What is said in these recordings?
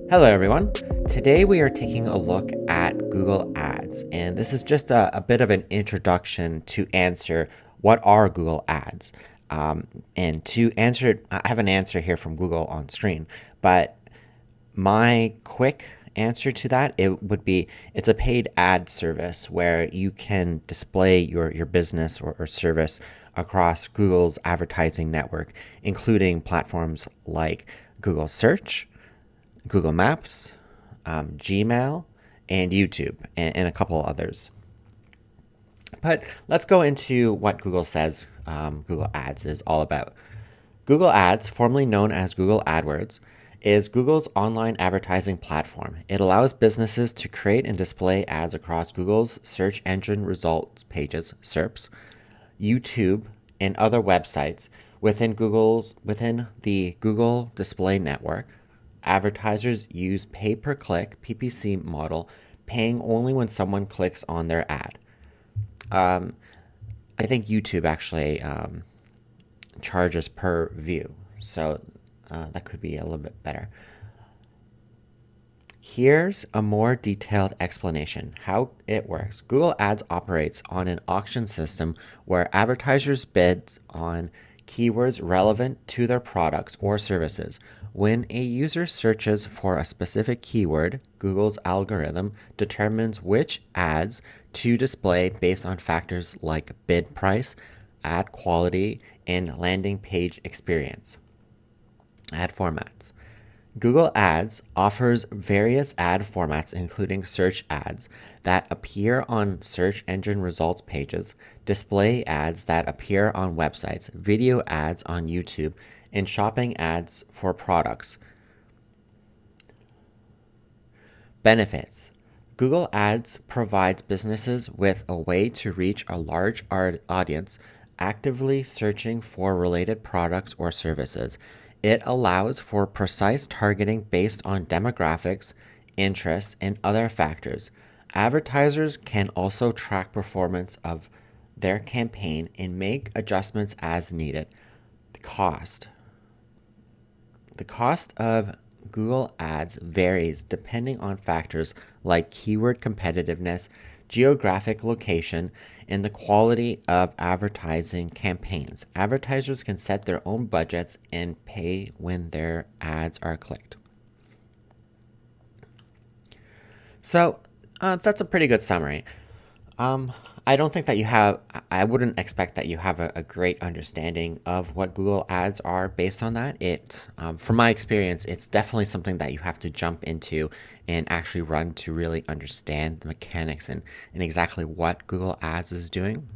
Hello, everyone. Today we are taking a look at Google Ads, and this is just a bit of an introduction to answer what are Google Ads. And to answer it, I have an answer here from Google on screen, but my quick answer to that it would be it's a paid ad service where you can display your business or service across Google's advertising network, including platforms like Google Search, Google Maps, Gmail, and YouTube, and a couple others. But let's go into what Google says Google Ads is all about. Google Ads, formerly known as Google AdWords, is Google's online advertising platform. It allows businesses to create and display ads across Google's search engine results pages, SERPs, YouTube, and other websites within the Google Display Network. Advertisers use pay-per-click model, paying only when someone clicks on their ad. Um, I think YouTube actually charges per view, so that could be a little bit better. Here's a more detailed explanation how it works. Google Ads operates on an auction system where advertisers bid on keywords relevant to their products or services. When a user searches for a specific keyword, Google's algorithm determines which ads to display based on factors like bid price, ad quality, and landing page experience. Ad formats. Google Ads offers various ad formats, including search ads that appear on search engine results pages, display ads that appear on websites, video ads on YouTube, and shopping ads for products. Benefits. Google Ads provides businesses with a way to reach a large audience actively searching for related products or services. It allows for precise targeting based on demographics, interests, and other factors. Advertisers can also track performance of their campaign and make adjustments as needed. The cost. The cost of Google Ads varies depending on factors like keyword competitiveness, geographic location, and the quality of advertising campaigns. Advertisers can set their own budgets and pay when their ads are clicked. So that's a pretty good summary. Um, I don't think that you have, I wouldn't expect that you have a great understanding of what Google Ads are based on that. From my experience, it's definitely something that you have to jump into and actually run to really understand the mechanics and exactly what Google Ads is doing.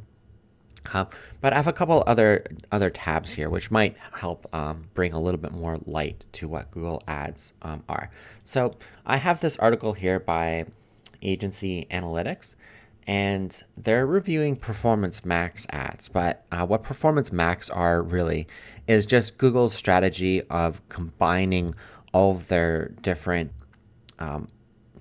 But I have a couple other tabs here, which might help bring a little bit more light to what Google Ads are. So I have this article here by Agency Analytics, and they're reviewing Performance Max ads. But what Performance Max are really is just Google's strategy of combining all of their different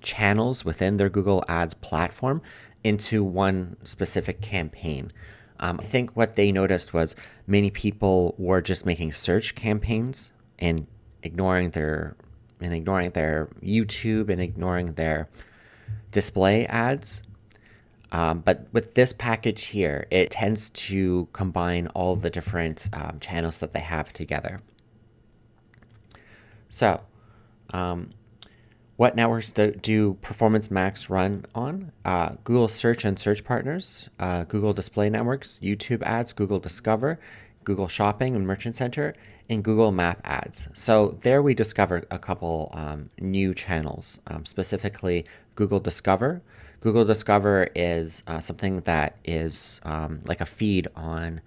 channels within their Google Ads platform into one specific campaign. I think what they noticed was many people were just making search campaigns and ignoring their YouTube and ignoring their display ads. But with this package here, it tends to combine all the different channels that they have together. So, what networks do Performance Max run on? Google Search and Search Partners, Google Display Networks, YouTube Ads, Google Discover, Google Shopping and Merchant Center, and Google Map Ads. So there we discover a couple new channels, specifically Google Discover. Google Discover is something that is like a feed on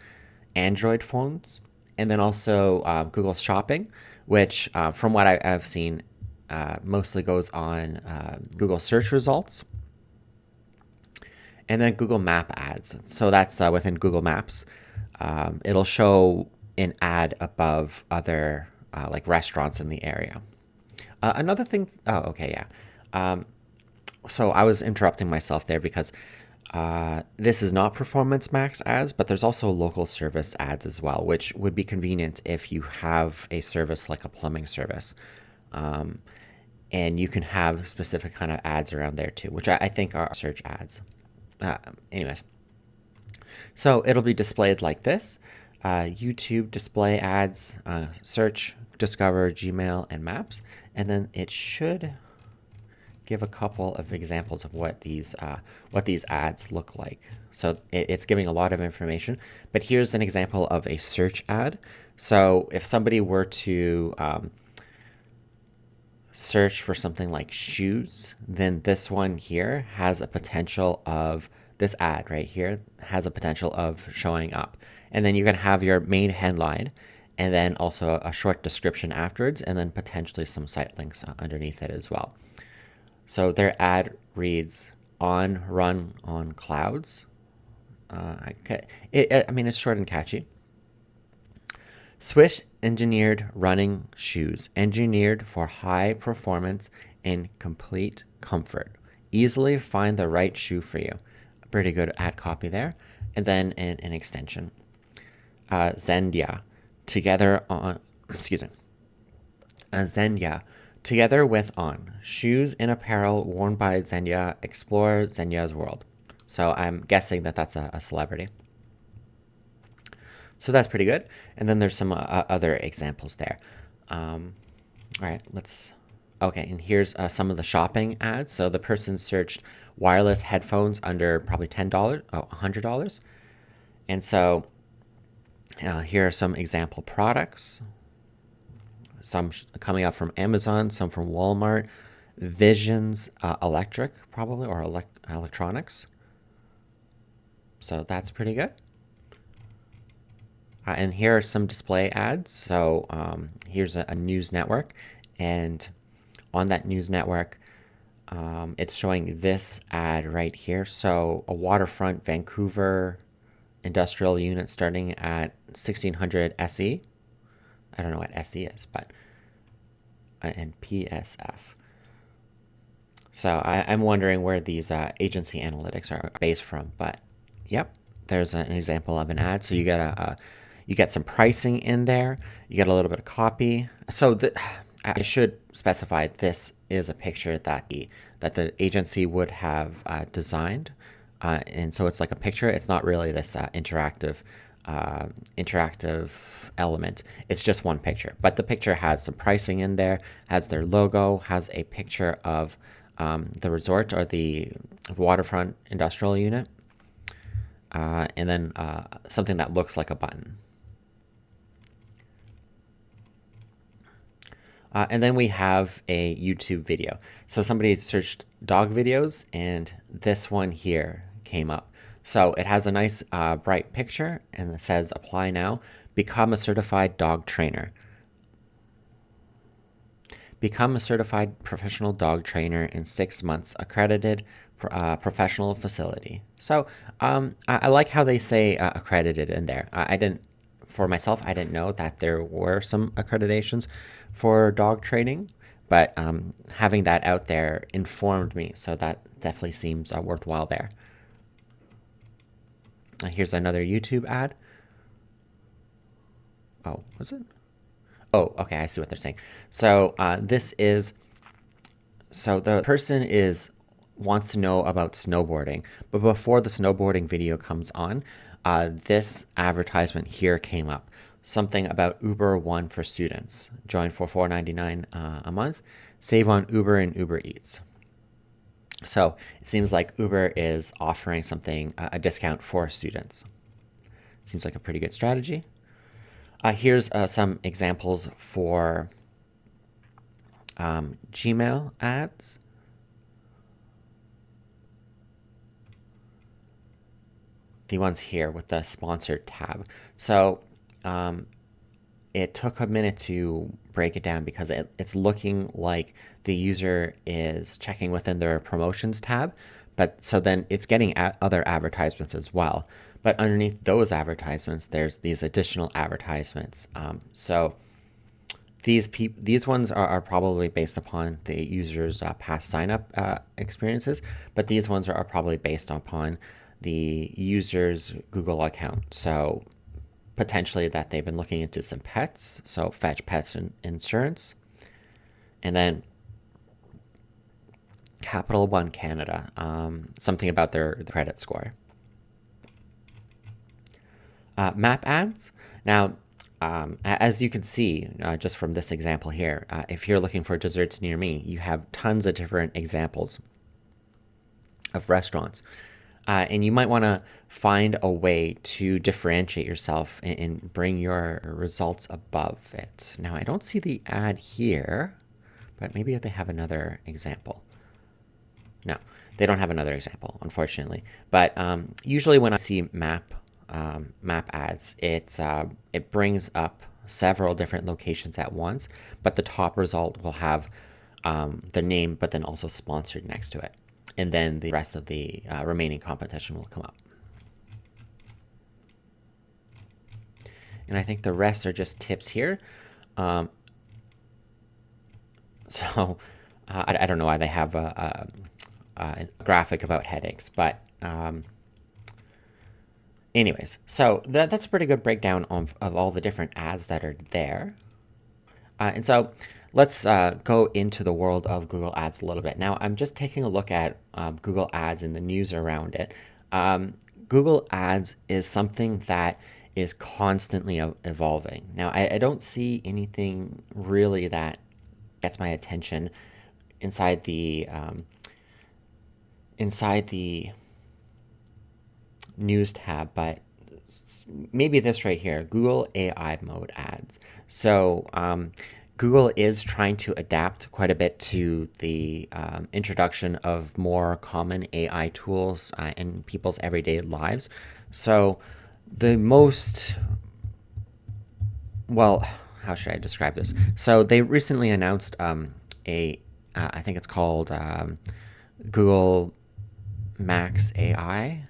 Android phones, and then also Google Shopping, which, from what I've seen, mostly goes on Google search results, and then Google Map ads. So that's within Google Maps. It'll show an ad above other like restaurants in the area. Another thing, oh, okay, yeah. So I was interrupting myself there because this is not Performance Max ads, but there's also local service ads as well, which would be convenient if you have a service like a plumbing service. And you can have specific kind of ads around there too, which I think are search ads. Uh, anyways, so it'll be displayed like this. YouTube display ads, search, discover, Gmail, and maps. And then it should give a couple of examples of what these ads look like. So it's giving a lot of information, but here's an example of a search ad. So if somebody were to search for something like shoes, then this one here has a potential of, this ad right here has a potential of showing up. And then you can have your main headline and then also a short description afterwards, and then potentially some site links underneath it as well. So their ad reads, on run on clouds. I mean, it's short and catchy. Swiss engineered running shoes, engineered for high performance and complete comfort. Easily find the right shoe for you. Pretty good ad copy there. And then an extension. Zendia, together on, excuse me, Zendia, together with On, shoes and apparel worn by Zendia, explore Zendia's world. So I'm guessing that that's a celebrity. So that's pretty good. And then there's some other examples there. All right, let's. Okay, and here's some of the shopping ads. So the person searched wireless headphones under probably $10, $100. And so here are some example products. Some coming up from Amazon, some from Walmart, Visions Electric, probably, or electronics. So that's pretty good. And here are some display ads. So here's a news network, and on that news network, it's showing this ad right here. So a waterfront Vancouver industrial unit starting at 1600 SE. I don't know what SE is, but and PSF. So I'm wondering where these agency analytics are based from, but yep, there's an example of an ad. So you get some pricing in there. You get a little bit of copy. So I should specify this is a picture that the agency would have designed, and so it's like a picture. It's not really this interactive element. It's just one picture, but the picture has some pricing in there, has their logo, has a picture of the resort or the waterfront industrial unit, and then something that looks like a button. And then we have a YouTube video. So somebody searched dog videos, and this one here came up. So it has a nice bright picture, and it says apply now. Become a certified dog trainer. Become a certified professional dog trainer in 6 months, accredited professional facility. So I like how they say accredited in there. I didn't, for myself, I didn't know that there were some accreditations for dog training, but having that out there informed me. So that definitely seems worthwhile there. Here's another YouTube ad. Oh, was it? Oh, okay, I see what they're saying. So this is, so the person wants to know about snowboarding, but before the snowboarding video comes on, this advertisement here came up. Something about Uber One for students. Join for $4.99 a month. Save on Uber and Uber Eats. So it seems like Uber is offering something, a discount for students. Seems like a pretty good strategy. Here's some examples for Gmail ads. The ones here with the sponsored tab. So it took a minute to break it down because it's looking like the user is checking within their promotions tab, but so then it's getting other advertisements as well. But underneath those advertisements, there's these additional advertisements. So these ones are probably based upon the user's past sign up experiences, but these ones are probably based upon the user's Google account. So potentially that they've been looking into some pets, so fetch pets insurance. And then Capital One Canada, something about their credit score. Map ads. Now, as you can see, just from this example here, if you're looking for desserts near me, you have tons of different examples of restaurants. And you might want to find a way to differentiate yourself and bring your results above it. Now, I don't see the ad here, but maybe if they have another example. No, they don't have another example, unfortunately. But usually when I see map ads, it brings up several different locations at once, but the top result will have the name, but then also sponsored next to it. And then the rest of the remaining competition will come up. And I think the rest are just tips here. So I don't know why they have a graphic about headaches, but anyways, so that's a pretty good breakdown of all the different ads that are there. And so let's go into the world of Google Ads a little bit. Now, I'm just taking a look at Google Ads and the news around it. Google Ads is something that is constantly evolving. Now, I don't see anything really that gets my attention inside the news tab, but maybe this right here, Google AI mode ads. So Google is trying to adapt quite a bit to the introduction of more common AI tools in people's everyday lives. So the most, well, how should I describe this? So they recently announced I think it's called Google Max AI,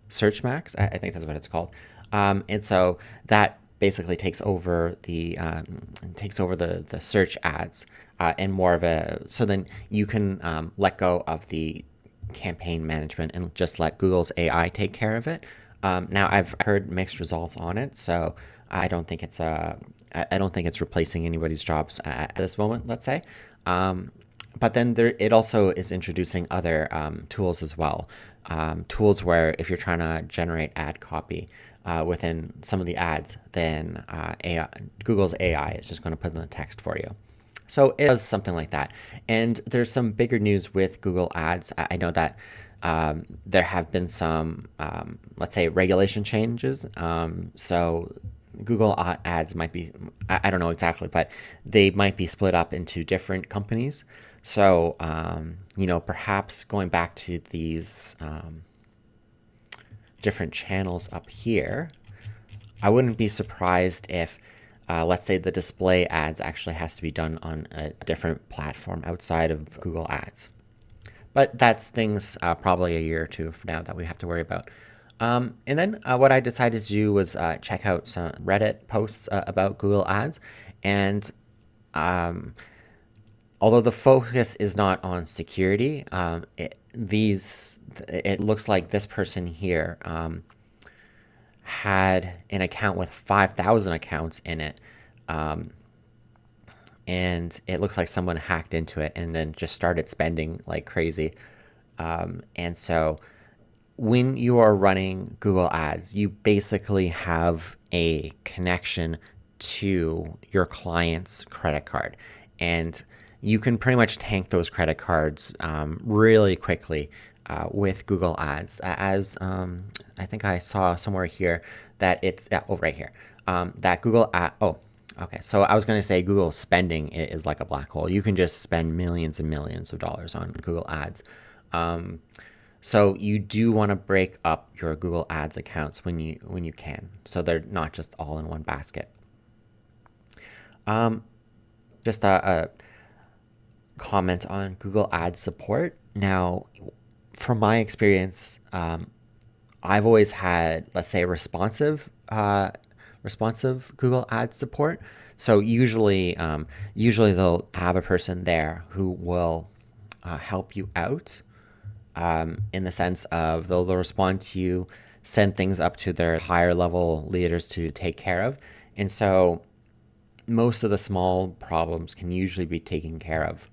Search Max. I think that's what it's called. And so that basically takes over the search ads and more of so then you can let go of the campaign management and just let Google's AI take care of it. Now I've heard mixed results on it, so I don't think it's replacing anybody's jobs at this moment, let's say. But then it also is introducing other tools as well. Tools where if you're trying to generate ad copy within some of the ads, then Google's AI is just going to put in the text for you. So it does something like that. And there's some bigger news with Google Ads. I know that there have been some, let's say, regulation changes. So Google Ads might be, I don't know exactly, but they might be split up into different companies. So, perhaps going back to these different channels up here, I wouldn't be surprised if, let's say, the display ads actually has to be done on a different platform outside of Google Ads. But that's things probably a year or two from now that we have to worry about. And then what I decided to do was check out some Reddit posts about Google Ads. And although the focus is not on security, it looks like this person here had an account with 5,000 accounts in it. And it looks like someone hacked into it and then just started spending like crazy. And so when you are running Google Ads, you basically have a connection to your client's credit card. And you can pretty much tank those credit cards really quickly with Google Ads. As I think I saw somewhere here that it's, right here, that Google Ad, okay, so I was going to say Google spending is like a black hole. You can just spend millions and millions of dollars on Google Ads. So you do want to break up your Google Ads accounts when you can, so they're not just all in one basket. Just a comment on Google Ads support. Now, from my experience, I've always had, let's say, responsive Google Ads support. So usually they'll have a person there who will help you out in the sense of they'll respond to you, send things up to their higher level leaders to take care of. And so most of the small problems can usually be taken care of.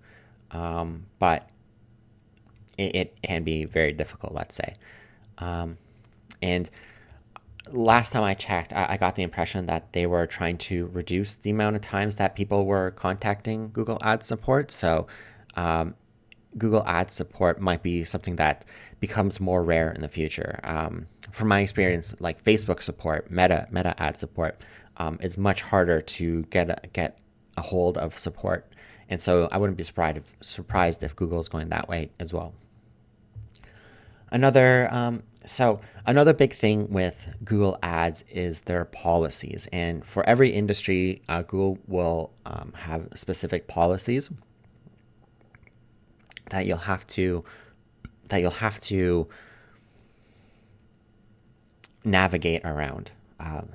But it can be very difficult, let's say. And last time I checked, I got the impression that they were trying to reduce the amount of times that people were contacting Google Ads support. So Google Ads support might be something that becomes more rare in the future. From my experience, like Facebook support, Meta ad support, is much harder to get a hold of support, and so I wouldn't be surprised if Google is going that way as well. Another big thing with Google Ads is their policies, and for every industry, Google will have specific policies that you'll have to navigate around.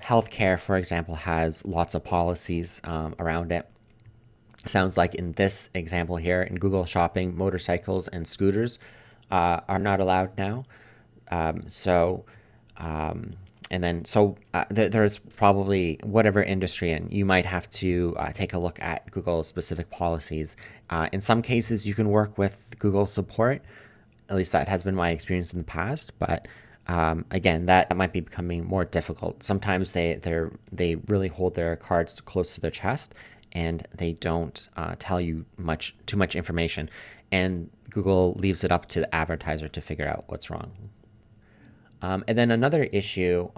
Healthcare, for example, has lots of policies around it. Sounds like in this example here in Google Shopping, motorcycles and scooters are not allowed now. So, and then so there's probably whatever industry, and you might have to take a look at Google specific policies. In some cases, you can work with Google support. At least that has been my experience in the past, but again, that might be becoming more difficult. Sometimes they really hold their cards close to their chest, and they don't tell you too much information, and Google leaves it up to the advertiser to figure out what's wrong. And then another issue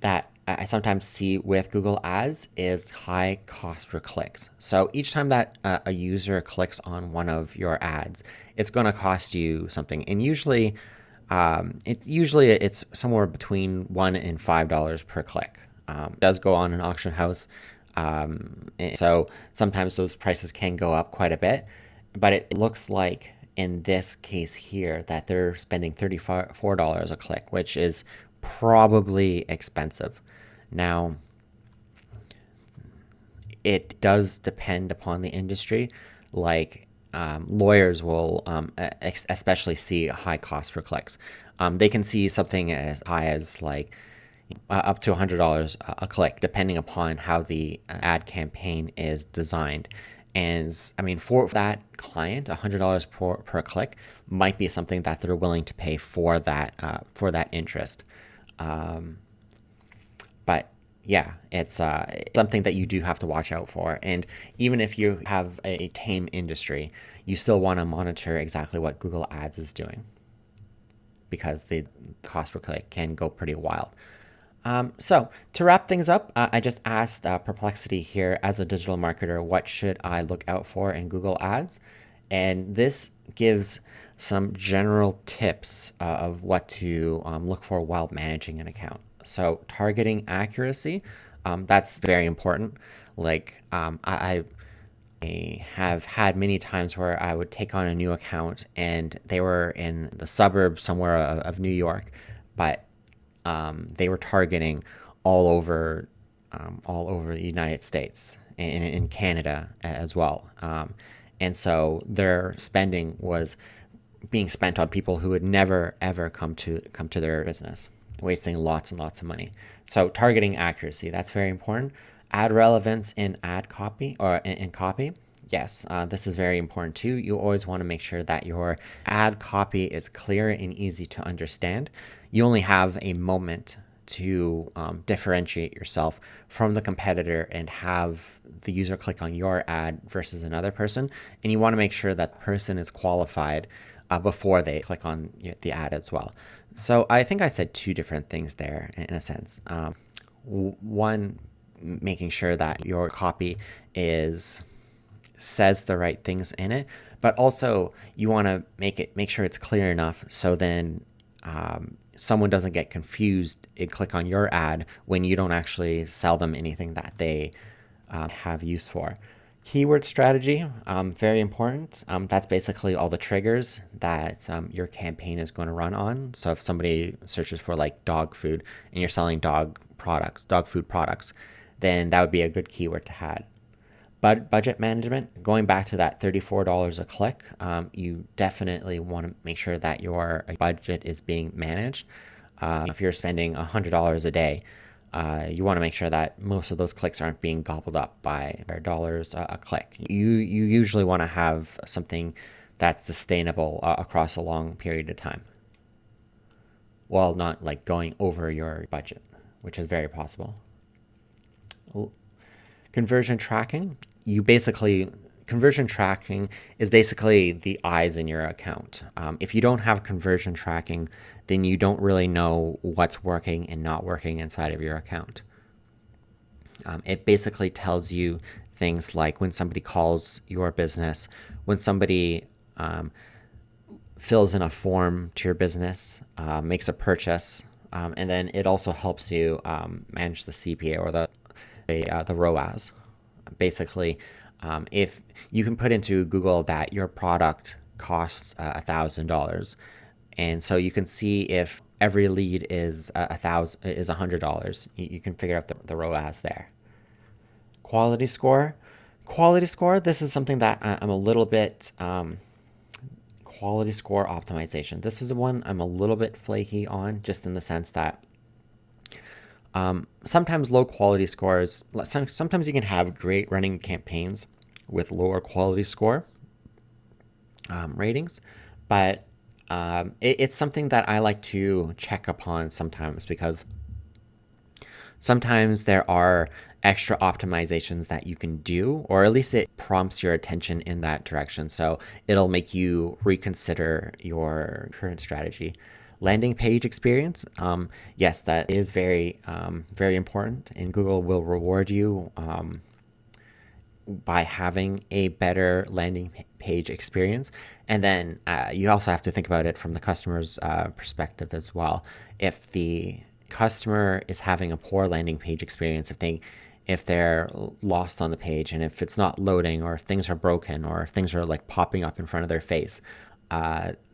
that I sometimes see with Google Ads is high cost per clicks. So each time that a user clicks on one of your ads, it's going to cost you something, and it's somewhere between $1 and $5 per click. It does go on an auction house, so sometimes those prices can go up quite a bit. But it looks like in this case here that they're spending $34 a click, which is probably expensive. Now, it does depend upon the industry. Like lawyers will especially see high cost for clicks. They can see something as high as like up to $100 a click, depending upon how the ad campaign is designed. And I mean, for that client, $100 per click might be something that they're willing to pay for that interest. But yeah, it's something that you do have to watch out for. And even if you have a tame industry, you still want to monitor exactly what Google Ads is doing, because the cost per click can go pretty wild. So to wrap things up, I just asked Perplexity here, as a digital marketer, what should I look out for in Google Ads? And this gives some general tips of what to look for while managing an account. So targeting accuracy, that's very important. Like I have had many times where I would take on a new account and they were in the suburbs somewhere of New York, but they were targeting all over the United States and in Canada as well. And so their spending was being spent on people who would never ever come to their business, wasting lots and lots of money. So targeting accuracy, that's very important. Ad relevance in ad copy or in copy. Yes, this is very important too. You always want to make sure that your ad copy is clear and easy to understand. You only have a moment to differentiate yourself from the competitor and have the user click on your ad versus another person. And you want to make sure that the person is qualified before they click on the ad as well. So I think I said two different things there in a sense. One, making sure that your copy says the right things in it, but also you want to make sure it's clear enough so then someone doesn't get confused and click on your ad when you don't actually sell them anything that they have use for. Keyword strategy, very important. That's basically all the triggers that your campaign is going to run on. So if somebody searches for like dog food and you're selling dog food products, then that would be a good keyword to have. But budget management, going back to that $34 a click, you definitely want to make sure that your budget is being managed. If you're spending $100 a day, you want to make sure that most of those clicks aren't being gobbled up by dollars a click. You usually want to have something that's sustainable across a long period of time, while not like going over your budget, which is very possible. Conversion tracking, conversion tracking is basically the eyes in your account. If you don't have conversion tracking, then you don't really know what's working and not working inside of your account. It basically tells you things like when somebody calls your business, when somebody fills in a form to your business, makes a purchase, and then it also helps you manage the CPA or the ROAS. Basically, if you can put into Google that your product costs $1,000, and so you can see if every lead is $100, you can figure out the ROAS there. Quality score. This is something that I'm a little bit quality score optimization. This is the one I'm a little bit flaky on, just in the sense that sometimes low quality scores, sometimes you can have great running campaigns with lower quality score ratings, but it's something that I like to check upon sometimes, because sometimes there are extra optimizations that you can do, or at least it prompts your attention in that direction. So it'll make you reconsider your current strategy. Landing page experience, yes, that is very important, and Google will reward you by having a better landing page experience. And then you also have to think about it from the customer's perspective as well. If the customer is having a poor landing page experience, if they're lost on the page, and if it's not loading, or if things are broken, or if things are like popping up in front of their face,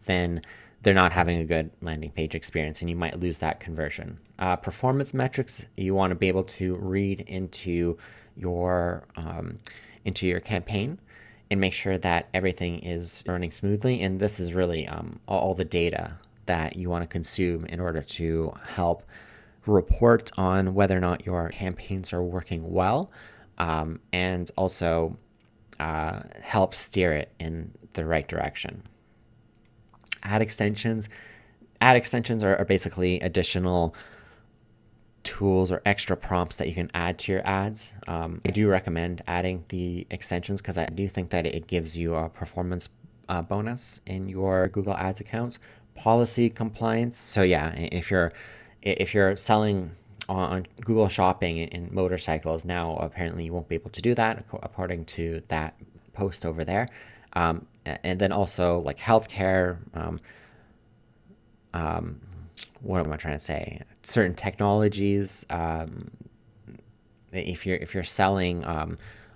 then they're not having a good landing page experience, and you might lose that conversion. Performance metrics, you want to be able to read into your campaign and make sure that everything is running smoothly. And this is really all the data that you want to consume in order to help report on whether or not your campaigns are working well, and also help steer it in the right direction. Ad extensions are basically additional tools or extra prompts that you can add to your ads. I do recommend adding the extensions, because I do think that it gives you a performance bonus in your Google Ads account. Policy compliance. So yeah, if you're selling on Google Shopping in motorcycles now, apparently you won't be able to do that according to that post over there. And then also like healthcare. What am I trying to say? Certain technologies. If you're selling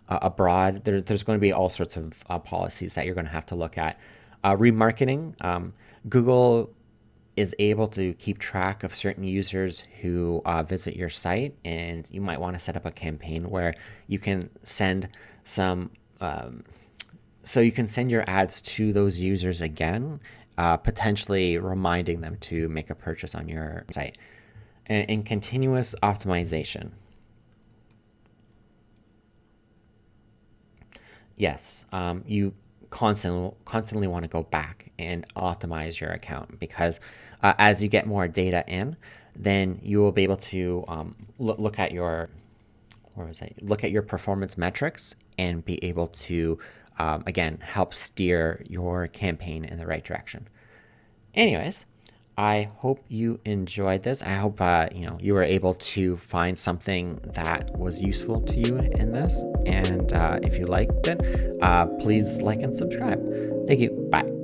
abroad, there's going to be all sorts of policies that you're going to have to look at. Remarketing. Google is able to keep track of certain users who visit your site, and you might want to set up a campaign where you can send some. So you can send your ads to those users again, potentially reminding them to make a purchase on your site. And continuous optimization. Yes, you constantly want to go back and optimize your account, because as you get more data in, then you will be able to look at your performance metrics, and be able to again help steer your campaign in the right direction. Anyways, I hope you enjoyed this. I hope you were able to find something that was useful to you in this. And if you liked it, please like and subscribe. Thank you. Bye.